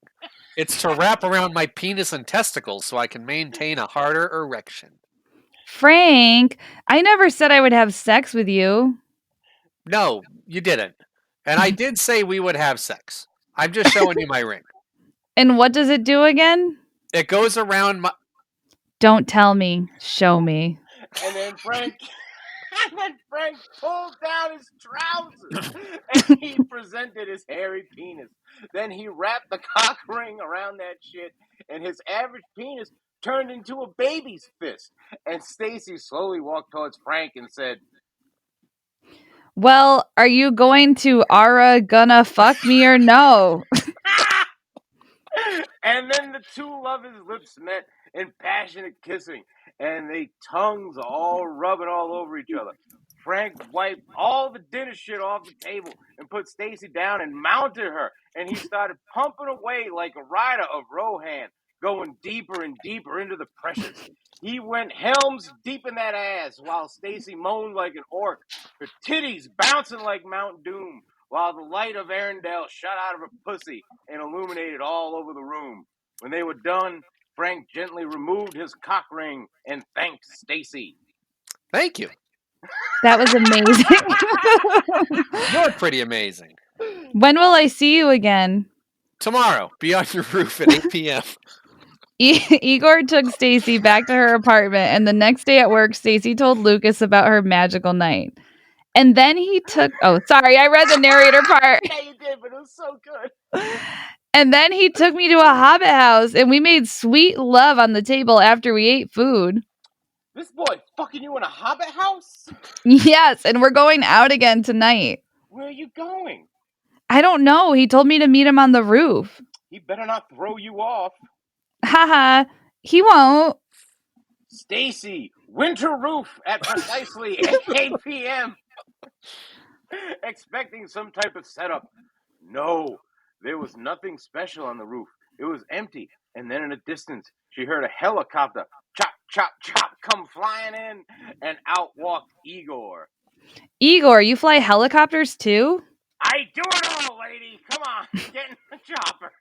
It's to wrap around my penis and testicles so I can maintain a harder erection. Frank, I never said I would have sex with you. No, you didn't. And I did say we would have sex. I'm just showing you my ring. And what does it do again? It goes around my... Don't tell me. Show me. And then Frank pulled down his trousers and he presented his hairy penis. Then he wrapped the cock ring around that shit, and his average penis turned into a baby's fist. And Stacy slowly walked towards Frank and said, Well, are you going to gonna fuck me or no? And then the two lovers' lips met in passionate kissing, and their tongues all rubbing all over each other. Frank wiped all the dinner shit off the table and put Stacy down and mounted her, and he started pumping away like a rider of Rohan, going deeper and deeper into the precious. He went helms deep in that ass while Stacy moaned like an orc, her titties bouncing like Mount Doom, while the light of Arendelle shot out of her pussy and illuminated all over the room. When they were done, Frank gently removed his cock ring and thanked Stacy. Thank you. That was amazing. You're pretty amazing. When will I see you again? Tomorrow, be on your roof at 8 p.m. Igor took Stacy back to her apartment, and the next day at work, Stacy told Lucas about her magical night. And then he took... Oh, sorry, I read the narrator part. Yeah, you did, but it was so good. And then he took me to a hobbit house, and we made sweet love on the table after we ate food. This boy fucking you in a hobbit house? Yes, and we're going out again tonight. Where are you going? I don't know. He told me to meet him on the roof. He better not throw you off. Haha, he won't. Stacy, winter roof at precisely 8 p.m. Expecting some type of setup. No, there was nothing special on the roof. It was empty. And then in the distance, she heard a helicopter chop, chop, chop come flying in, and out walked Igor. Igor, you fly helicopters too? I do it all, lady. Come on, get in the chopper.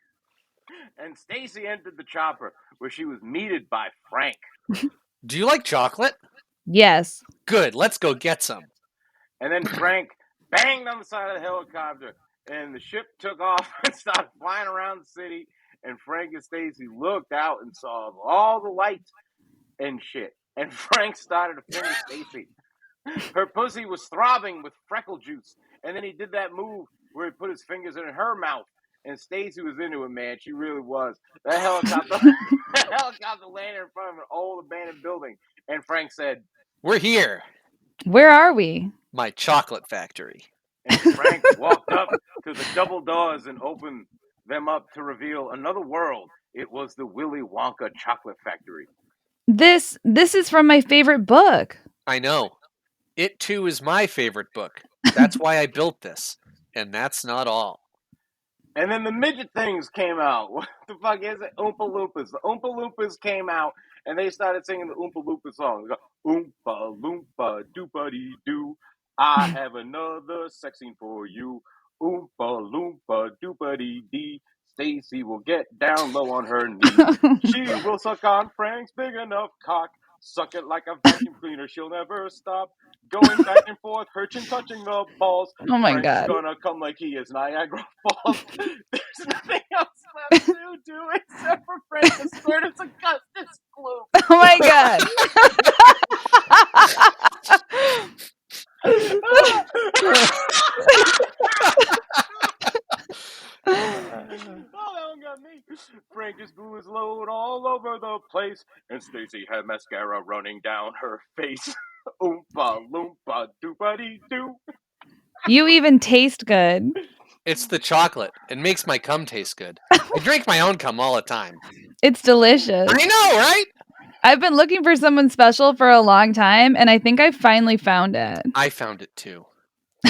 And Stacy entered the chopper, where she was meted by Frank. Do you like chocolate? Yes. Good, let's go get some. And then Frank banged on the side of the helicopter, and the ship took off and started flying around the city. And Frank and Stacy looked out and saw all the lights and shit. And Frank started to finger Stacy. Her pussy was throbbing with freckle juice. And then he did that move where he put his fingers in her mouth. And Stacy was into it, man. She really was. That helicopter landed in front of an old abandoned building. And Frank said, We're here. Where are we? My chocolate factory. And Frank walked up to the double doors and opened them up to reveal another world. It was the Willy Wonka chocolate factory. This is from my favorite book. I know. It too is my favorite book. That's why I built this. And that's not all. And then the midget things came out. What the fuck is it? Oompa Loompas. The Oompa Loompas came out, and they started singing the Oompa Loompa song. They go, Oompa Loompa doo-ba-dee-doo. I have another sex scene for you. Oompa Loompa doo-ba-dee-dee. Stacy will get down low on her knees. She will suck on Frank's big enough cock Suck it like a vacuum cleaner. She'll never stop. Going back and forth, touching the balls. Oh my Frank's God. gonna come like he is Niagara Falls. There's nothing else left to do except for Frank to squirt us Augustus glue. Oh my God. Oh, that one got me. Frank just blew his load all over the place, and Stacy had mascara running down her face. Oompa loompa doopity doo. You even taste good. It's the chocolate. It makes my cum taste good. I drink my own cum all the time. It's delicious. I know, right? I've been looking for someone special for a long time, and I think I finally found it. I found it too.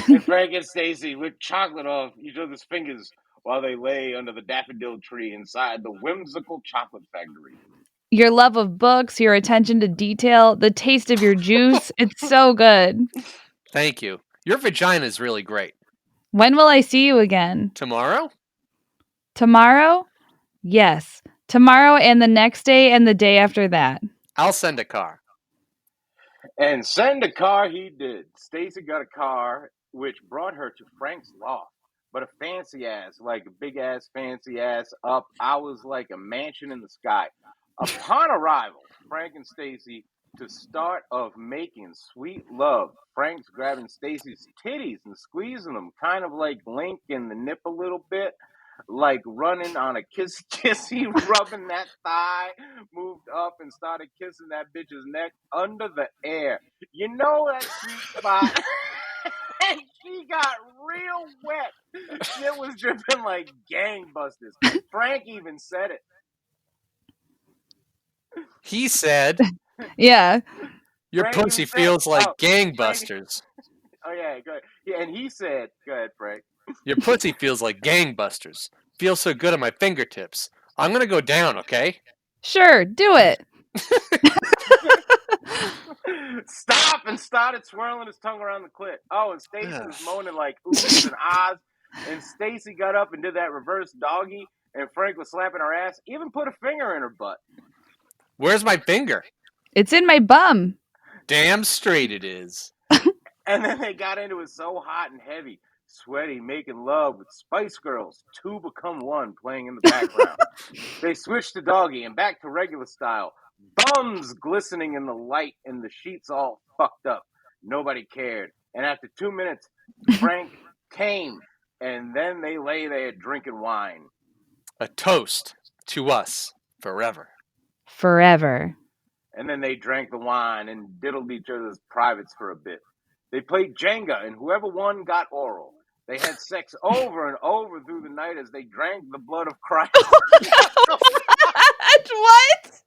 And Frank and Stacy with chocolate off each other's fingers while they lay under the daffodil tree inside the whimsical chocolate factory. Your love of books, your attention to detail, the taste of your juice. It's so good. Thank you. Your vagina is really great. When will I see you again? Tomorrow? Tomorrow? Yes. Tomorrow and the next day and the day after that. I'll send a car. And send a car he did. Stacy got a car, which brought her to Frank's loft. But a fancy ass, like a big ass, fancy ass up. I was like a mansion in the sky. Upon arrival, Frank and Stacy to start of making sweet love. Frank's grabbing Stacy's titties and squeezing them, kind of like Link in the nip a little bit, like running on a kissy, rubbing that thigh, moved up and started kissing that bitch's neck under the air. You know that sweet spot. And she got real wet. Shit was dripping like gangbusters. Frank even said it. He said, Yeah. your Frank pussy even said- feels like oh, gangbusters. Oh, yeah, go ahead. Yeah, and he said, go ahead, Frank. Your pussy feels like gangbusters. Feels so good on my fingertips. I'm going to go down, okay? Sure, do it. Stop, and started swirling his tongue around the clit. Oh, and Stacy was moaning like oohs and ahs. And Stacy got up and did that reverse doggy, and Frank was slapping her ass, even put a finger in her butt. Where's my finger? It's in my bum. Damn straight it is. And then they got into it so hot and heavy, sweaty, making love with Spice Girls, 2 Become 1 playing in the background. They switched to doggy and back to regular style. Bums glistening in the light and the sheets all fucked up. Nobody cared. And after 2 minutes, Frank came, and then they lay there drinking wine. A toast to us forever. Forever. And then they drank the wine and diddled each other's privates for a bit. They played Jenga, and whoever won got oral. They had sex over and over through the night as they drank the blood of Christ. What?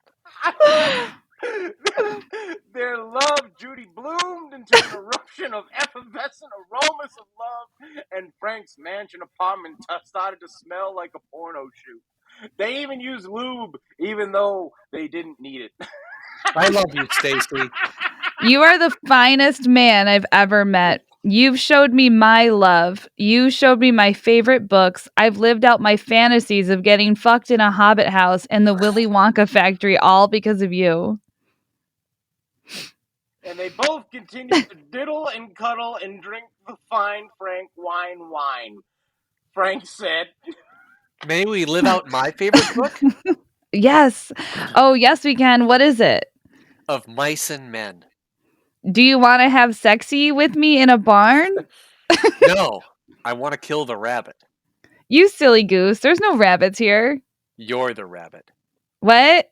Their love, Judy, bloomed into an eruption of effervescent aromas of love, and Frank's mansion apartment started to smell like a porno shoot. They even used lube, even though they didn't need it. I love you, Stacy. You are the finest man I've ever met. You've showed me my love. You showed me my favorite books. I've lived out my fantasies of getting fucked in a hobbit house and the Willy Wonka factory all because of you. And they both continued to diddle and cuddle and drink the fine Frank wine. Frank said, May we live out my favorite book? Yes. Oh, yes, we can. What is it? Of Mice and Men. Do you want to have sexy with me in a barn? No, I want to kill the rabbit. You silly goose. There's no rabbits here. You're the rabbit. What?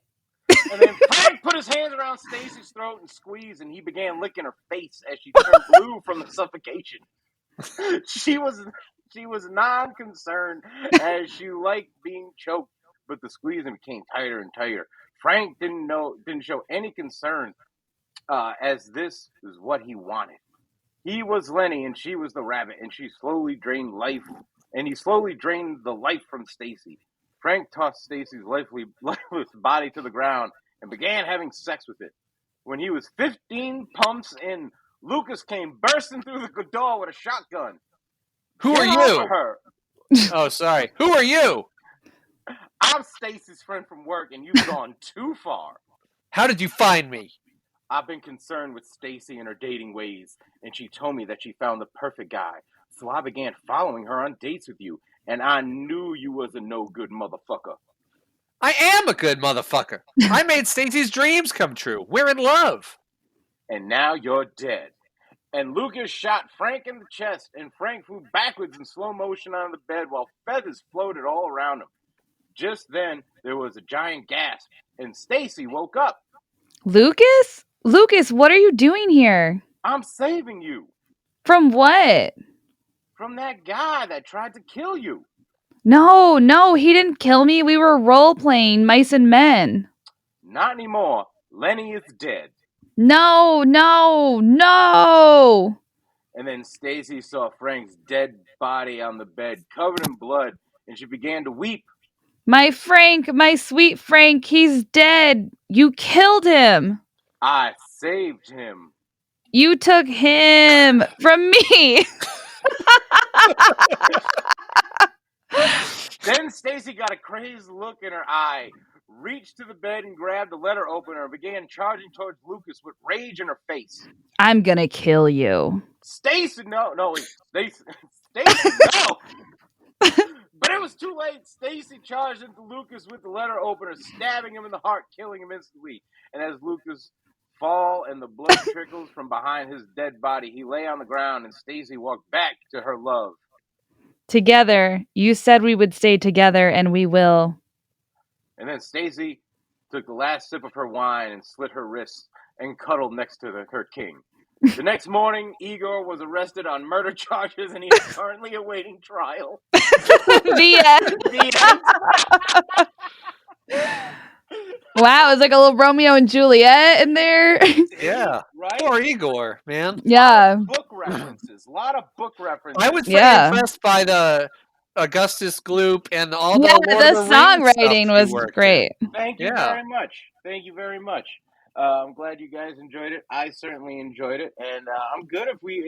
and then Frank put his hands around Stacy's throat and squeezed, and he began licking her face as she turned blue from the suffocation. She was non-concerned as she liked being choked, but the squeezing became tighter and tighter. Frank didn't show any concern, as this is what he wanted. He was Lenny and she was the rabbit, and he slowly drained the life from Stacy. Frank tossed Stacy's lifeless body to the ground and began having sex with it. When he was 15 pumps in, Lucas came bursting through the door with a shotgun. Who Get are you? over her. Oh, sorry. Who are you? I'm Stacy's friend from work, and you've gone too far. How did you find me? I've been concerned with Stacy and her dating ways, and she told me that she found the perfect guy. So I began following her on dates with you, and I knew you was a no good motherfucker. I am a good motherfucker. I made Stacy's dreams come true. We're in love. And now you're dead. And Lucas shot Frank in the chest, and Frank flew backwards in slow motion on the bed while feathers floated all around him. Just then, there was a giant gasp, and Stacy woke up. Lucas? Lucas, what are you doing here? I'm saving you. From what? From that guy that tried to kill you. No, he didn't kill me. We were role-playing Mice and Men. Not anymore. Lenny is dead. No. And then Stacy saw Frank's dead body on the bed, covered in blood, and she began to weep. My Frank, my sweet Frank, he's dead. You killed him. I saved him. You took him from me. Then Stacy got a crazed look in her eye, reached to the bed and grabbed the letter opener and began charging towards Lucas with rage in her face. I'm gonna kill you. Stacy, Stacy, no! But it was too late. Stacy charged into Lucas with the letter opener, stabbing him in the heart, killing him instantly. And as Lucas fall and the blood trickles from behind his dead body, he lay on the ground and Stacy walked back to her love. Together. You said we would stay together, and we will. And then Stacy took the last sip of her wine and slit her wrists and cuddled next to her king. The next morning, Igor was arrested on murder charges, and he is currently awaiting trial. The end. The end. Wow, it's like a little Romeo and Juliet in there. Yeah. Right? Poor Igor, man. Yeah. Book references. A lot of book references. I was pretty Yeah. impressed by the Augustus Gloop and all the Yeah, Lord the of the Rings songwriting stuff was you worked great. Thank you Yeah. very much. Thank you very much. I'm glad you guys enjoyed it. I certainly enjoyed it, and I'm good. If we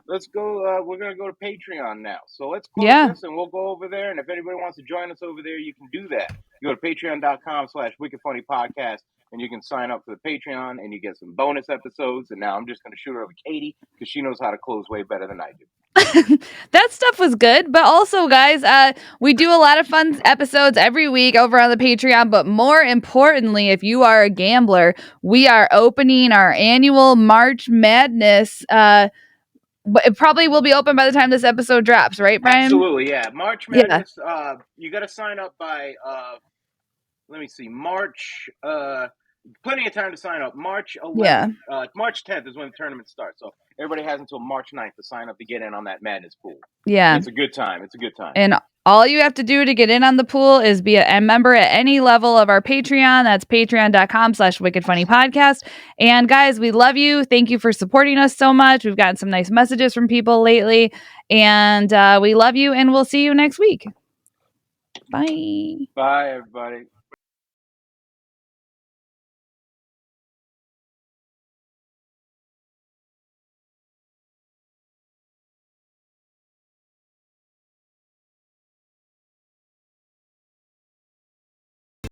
let's go. We're gonna go to Patreon now. So let's close Yeah. this, and we'll go over there. And if anybody wants to join us over there, you can do that. You go to patreon.com/wickedfunnypodcast, and you can sign up for the Patreon, and you get some bonus episodes. And now I'm just gonna shoot it over Katie because she knows how to close way better than I do. That stuff was good, but also, guys, we do a lot of fun episodes every week over on the Patreon. But more importantly, if you are a gambler, we are opening our annual March Madness. It probably will be open by the time this episode drops, right, Brian? Absolutely, yeah. March Madness. You got to sign up by. Let me see. March. Plenty of time to sign up. March 11th. March 10th is when the tournament starts. So everybody has until March 9th to sign up to get in on that Madness pool. Yeah. It's a good time. And all you have to do to get in on the pool is be a member at any level of our Patreon. That's patreon.com/wickedfunnypodcast. And guys, we love you. Thank you for supporting us so much. We've gotten some nice messages from people lately. And we love you, and we'll see you next week. Bye. Bye, everybody.